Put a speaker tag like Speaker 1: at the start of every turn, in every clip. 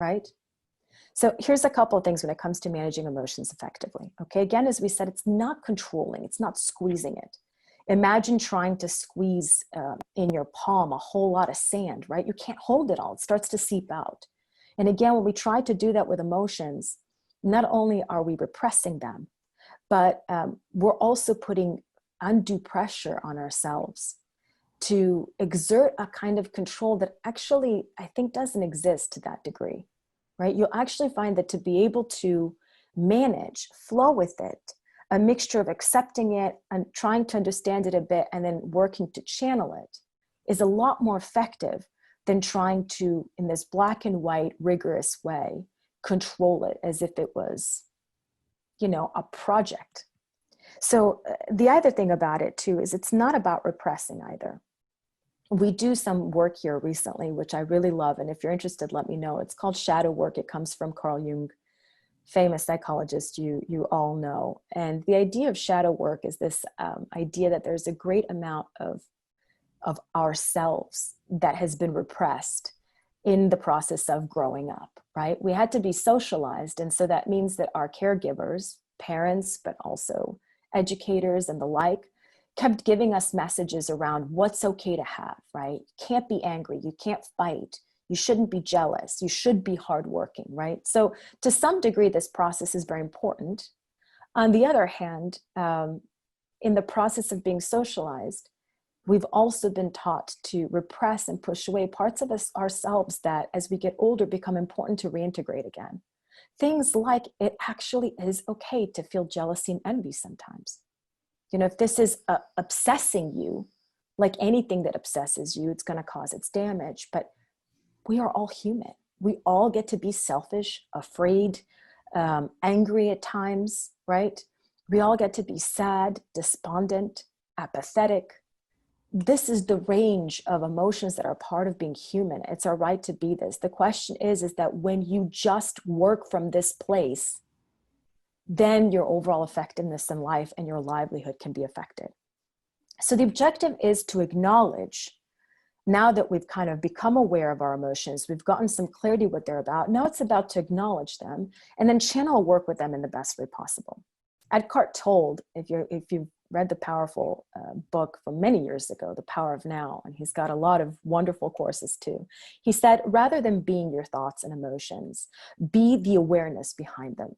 Speaker 1: right? So here's a couple of things when it comes to managing emotions effectively. Okay, again, as we said, it's not controlling, it's not squeezing it. Imagine trying to squeeze in your palm a whole lot of sand, right? You can't hold it all, it starts to seep out. And again, when we try to do that with emotions, not only are we repressing them, but we're also putting undue pressure on ourselves to exert a kind of control that actually, I think, doesn't exist to that degree, right? You'll actually find that to be able to manage, flow with it, a mixture of accepting it and trying to understand it a bit and then working to channel it is a lot more effective than trying to, in this black and white, rigorous way, control it as if it was, you know, a project. So the other thing about it too is it's not about repressing either. We do some work here recently, which I really love. And if you're interested, let me know. It's called shadow work. It comes from Carl Jung, famous psychologist you all know. And the idea of shadow work is this idea that there's a great amount of ourselves that has been repressed in the process of growing up, right? We had to be socialized. And so that means that our caregivers, parents, but also educators and the like, kept giving us messages around what's okay to have, right? You can't be angry, you can't fight, you shouldn't be jealous, you should be hardworking, right? So to some degree, this process is very important. On the other hand, in the process of being socialized, we've also been taught to repress and push away parts of us ourselves that as we get older become important to reintegrate again. Things like it actually is okay to feel jealousy and envy sometimes. You know, if this is obsessing you, like anything that obsesses you, it's going to cause its damage. But we are all human. We all get to be selfish, afraid, angry at times, right? We all get to be sad, despondent, apathetic. This is the range of emotions that are part of being human. It's our right to be this. The question is that when you just work from this place, then your overall effectiveness in life and your livelihood can be affected. So the objective is to acknowledge, now that we've kind of become aware of our emotions, we've gotten some clarity what they're about, now it's about to acknowledge them and then channel work with them in the best way possible. Eckhart Tolle, if you've read the powerful book from many years ago, The Power of Now, and he's got a lot of wonderful courses too. He said, rather than being your thoughts and emotions, be the awareness behind them.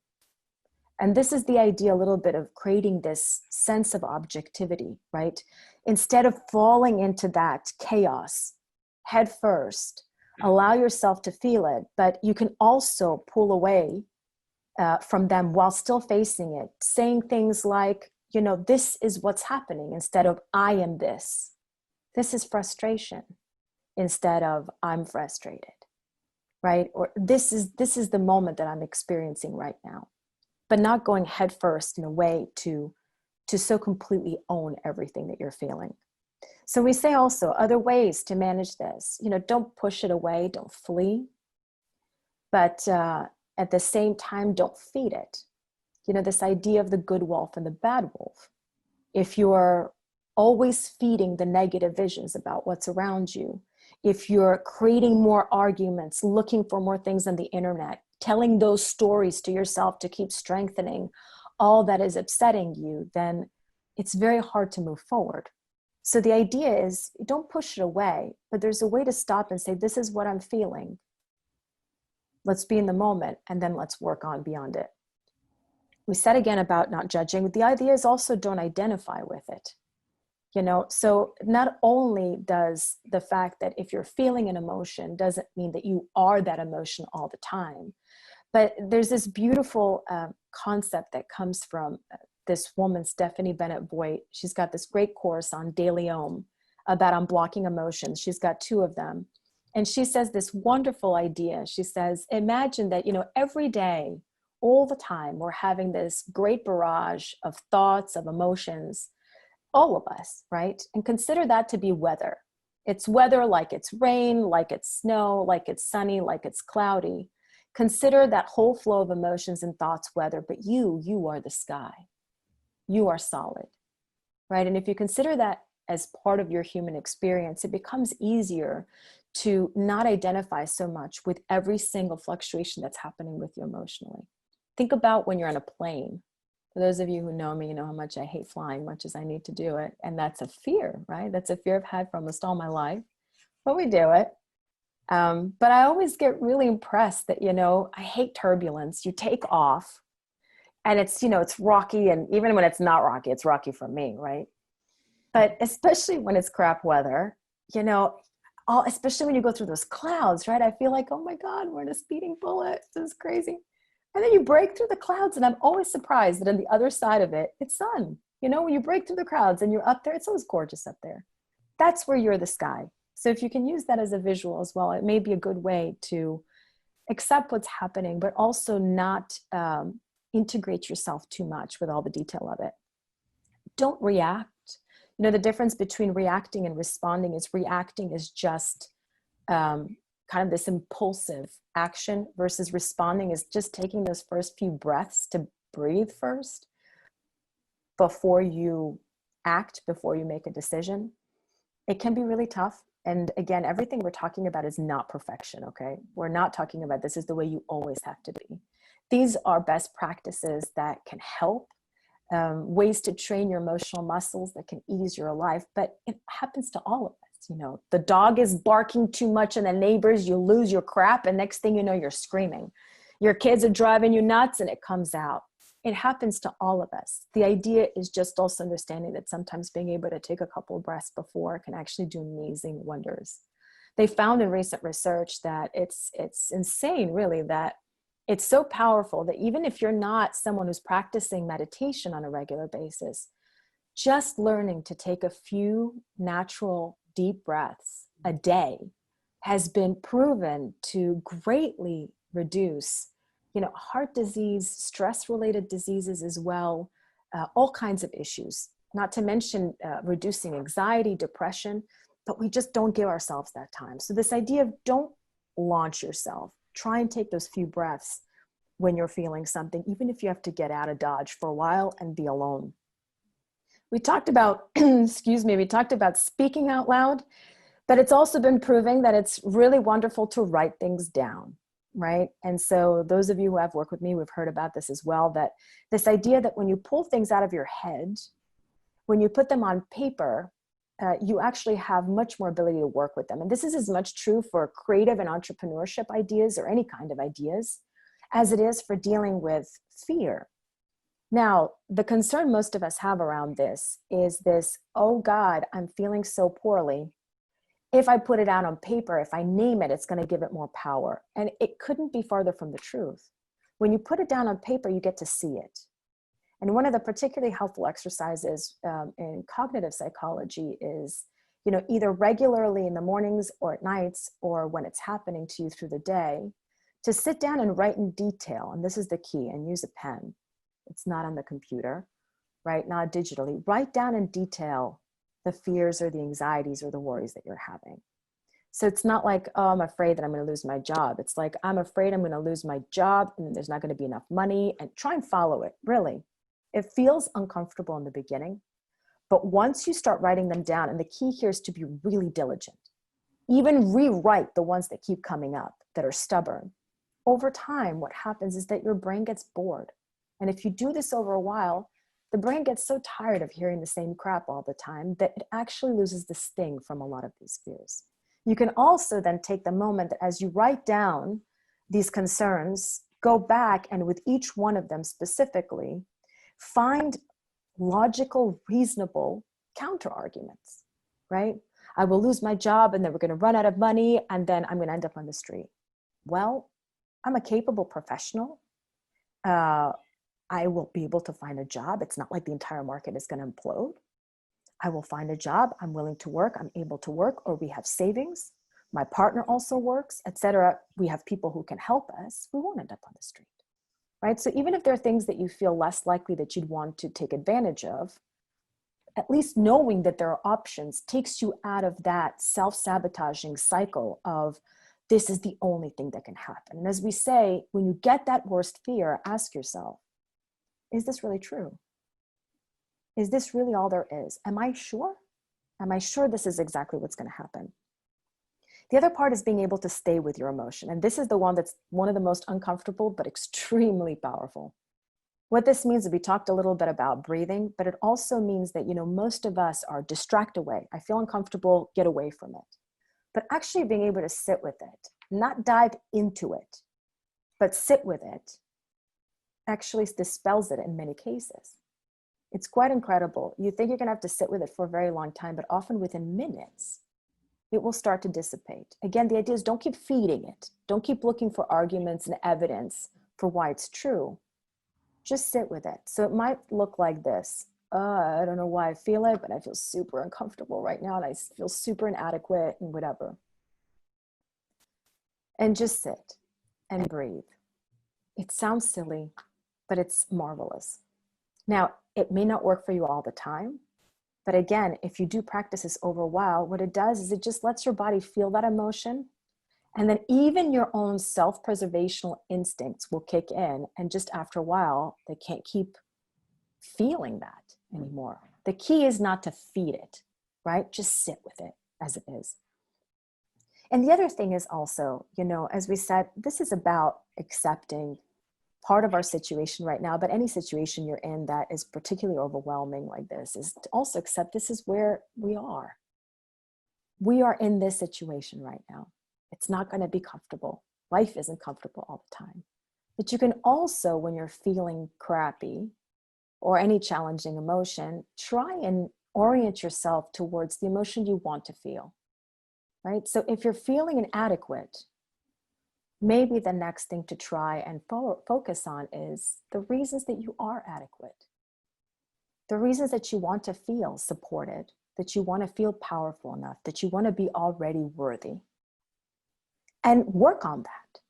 Speaker 1: And this is the idea a little bit of creating this sense of objectivity, right? Instead of falling into that chaos head first, allow yourself to feel it, but you can also pull away from them while still facing it, saying things like, you know, this is what's happening instead of I am this. This is frustration instead of I'm frustrated, right? Or this is the moment that I'm experiencing right now. But not going headfirst in a way to so completely own everything that you're feeling. So we say also other ways to manage this. You know, don't push it away, don't flee, but at the same time, don't feed it. You know, this idea of the good wolf and the bad wolf. If you're always feeding the negative visions about what's around you, if you're creating more arguments, looking for more things on the internet, telling those stories to yourself to keep strengthening all that is upsetting you, then it's very hard to move forward. So the idea is don't push it away, but there's a way to stop and say, this is what I'm feeling. Let's be in the moment and then let's work on beyond it. We said again about not judging. The idea is also don't identify with it. You know, so not only does the fact that if you're feeling an emotion doesn't mean that you are that emotion all the time, but there's this beautiful concept that comes from this woman, Stephanie Bennett Voigt. She's got this great course on Daily Om about unblocking emotions. She's got 2 of them. And she says this wonderful idea. She says, imagine that, you know, every day, all the time, we're having this great barrage of thoughts, of emotions, all of us, right? And consider that to be weather. It's weather like it's rain, like it's snow, like it's sunny, like it's cloudy. Consider that whole flow of emotions and thoughts weather, but you are the sky. You are solid, right? And if you consider that as part of your human experience, it becomes easier to not identify so much with every single fluctuation that's happening with you emotionally. Think about when you're on a plane. For those of you who know me, you know how much I hate flying, much as I need to do it. And that's a fear, right? That's a fear I've had for almost all my life, but we do it. But I always get really impressed that, I hate turbulence. You take off and it's, it's rocky. And even when it's not rocky, it's rocky for me, right? But especially when it's crap weather, especially when you go through those clouds, right? I feel like, oh my God, we're in a speeding bullet. This is crazy. And then you break through the clouds, and I'm always surprised that on the other side of it, it's sun. When you break through the clouds and you're up there, it's always gorgeous up there. That's where you're the sky. So if you can use that as a visual as well, it may be a good way to accept what's happening, but also not integrate yourself too much with all the detail of it. Don't react. The difference between reacting and responding is reacting is just kind of this impulsive action versus responding is just taking those first few breaths to breathe first before you act, before you make a decision. It can be really tough. And again, everything we're talking about is not perfection, okay? We're not talking about this is the way you always have to be. These are best practices that can help, ways to train your emotional muscles that can ease your life, but it happens to all of us. The dog is barking too much and the neighbors, you lose your crap, and next thing you know, you're screaming. Your kids are driving you nuts and it comes out. It happens to all of us. The idea is just also understanding that sometimes being able to take a couple of breaths before can actually do amazing wonders. They found in recent research that it's insane, really, that it's so powerful that even if you're not someone who's practicing meditation on a regular basis, just learning to take a few natural deep breaths a day has been proven to greatly reduce, heart disease, stress-related diseases as well, all kinds of issues, not to mention reducing anxiety, depression, but we just don't give ourselves that time. So this idea of don't launch yourself, try and take those few breaths when you're feeling something, even if you have to get out of Dodge for a while and be alone. We talked about, we talked about speaking out loud, but it's also been proving that it's really wonderful to write things down, right? And so those of you who have worked with me, we've heard about this as well, that this idea that when you pull things out of your head, when you put them on paper, you actually have much more ability to work with them. And this is as much true for creative and entrepreneurship ideas or any kind of ideas as it is for dealing with fear. Now, the concern most of us have around this is this, oh God, I'm feeling so poorly. If I put it out on paper, if I name it, it's going to give it more power. And it couldn't be farther from the truth. When you put it down on paper, you get to see it. And one of the particularly helpful exercises in cognitive psychology is, either regularly in the mornings or at nights, or when it's happening to you through the day, to sit down and write in detail. And this is the key, and use a pen. It's not on the computer, right? Not digitally. Write down in detail the fears or the anxieties or the worries that you're having. So it's not like, oh, I'm afraid that I'm going to lose my job. It's like, I'm afraid I'm going to lose my job and there's not going to be enough money, and try and follow it. Really, it feels uncomfortable in the beginning, but once you start writing them down, and the key here is to be really diligent, even rewrite the ones that keep coming up that are stubborn. Over time, what happens is that your brain gets bored. And if you do this over a while, the brain gets so tired of hearing the same crap all the time that it actually loses the sting from a lot of these fears. You can also then take the moment that as you write down these concerns, go back and with each one of them specifically, find logical, reasonable counter arguments, right? I will lose my job and then we're going to run out of money and then I'm going to end up on the street. Well, I'm a capable professional. I will be able to find a job. It's not like the entire market is going to implode. I will find a job. I'm willing to work. I'm able to work, or we have savings. My partner also works, etc. We have people who can help us. We won't end up on the street, right? So even if there are things that you feel less likely that you'd want to take advantage of, at least knowing that there are options takes you out of that self-sabotaging cycle of this is the only thing that can happen. And as we say, when you get that worst fear, ask yourself, is this really true? Is this really all there is? Am I sure? Am I sure this is exactly what's going to happen? The other part is being able to stay with your emotion. And this is the one that's one of the most uncomfortable, but extremely powerful. What this means is we talked a little bit about breathing, but it also means that, most of us are distract away. I feel uncomfortable, get away from it. But actually being able to sit with it, not dive into it, but sit with it, actually dispels it in many cases. It's quite incredible. You think you're going to have to sit with it for a very long time, but often within minutes, it will start to dissipate. Again, the idea is don't keep feeding it. Don't keep looking for arguments and evidence for why it's true. Just sit with it. So it might look like this. I don't know why I feel it, but I feel super uncomfortable right now, and I feel super inadequate and whatever. And just sit and breathe. It sounds silly, but it's marvelous. Now, it may not work for you all the time, but again, if you do practice this over a while, what it does is it just lets your body feel that emotion. And then even your own self-preservational instincts will kick in. And just after a while, they can't keep feeling that anymore. The key is not to feed it, right? Just sit with it as it is. And the other thing is also, as we said, this is about accepting part of our situation right now, but any situation you're in that is particularly overwhelming like this is to also accept this is where we are. We are in this situation right now. It's not going to be comfortable. Life isn't comfortable all the time. But you can also, when you're feeling crappy or any challenging emotion, try and orient yourself towards the emotion you want to feel, right? So if you're feeling inadequate, maybe the next thing to try and focus on is the reasons that you are adequate, the reasons that you want to feel supported, that you want to feel powerful enough, that you want to be already worthy, and work on that.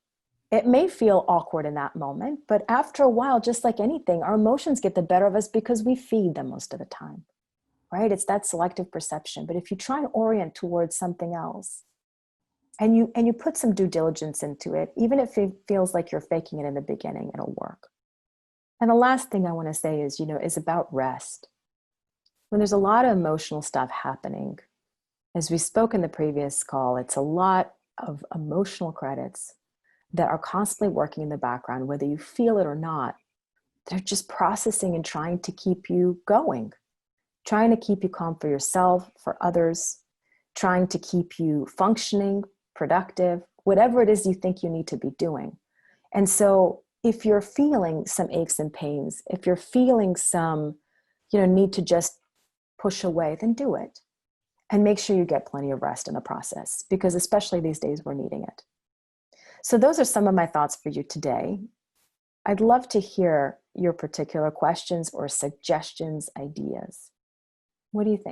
Speaker 1: It may feel awkward in that moment, but after a while, just like anything, our emotions get the better of us because we feed them most of the time, right? It's that selective perception. But if you try and orient towards something else, and you put some due diligence into it, even if it feels like you're faking it in the beginning, it'll work. And the last thing I want to say is, is about rest. When there's a lot of emotional stuff happening, as we spoke in the previous call, it's a lot of emotional credits that are constantly working in the background, whether you feel it or not. They're just processing and trying to keep you going, trying to keep you calm for yourself, for others, trying to keep you functioning, productive, whatever it is you think you need to be doing. And so if you're feeling some aches and pains, if you're feeling some, need to just push away, then do it. And make sure you get plenty of rest in the process, because especially these days, we're needing it. So those are some of my thoughts for you today. I'd love to hear your particular questions or suggestions, ideas. What do you think?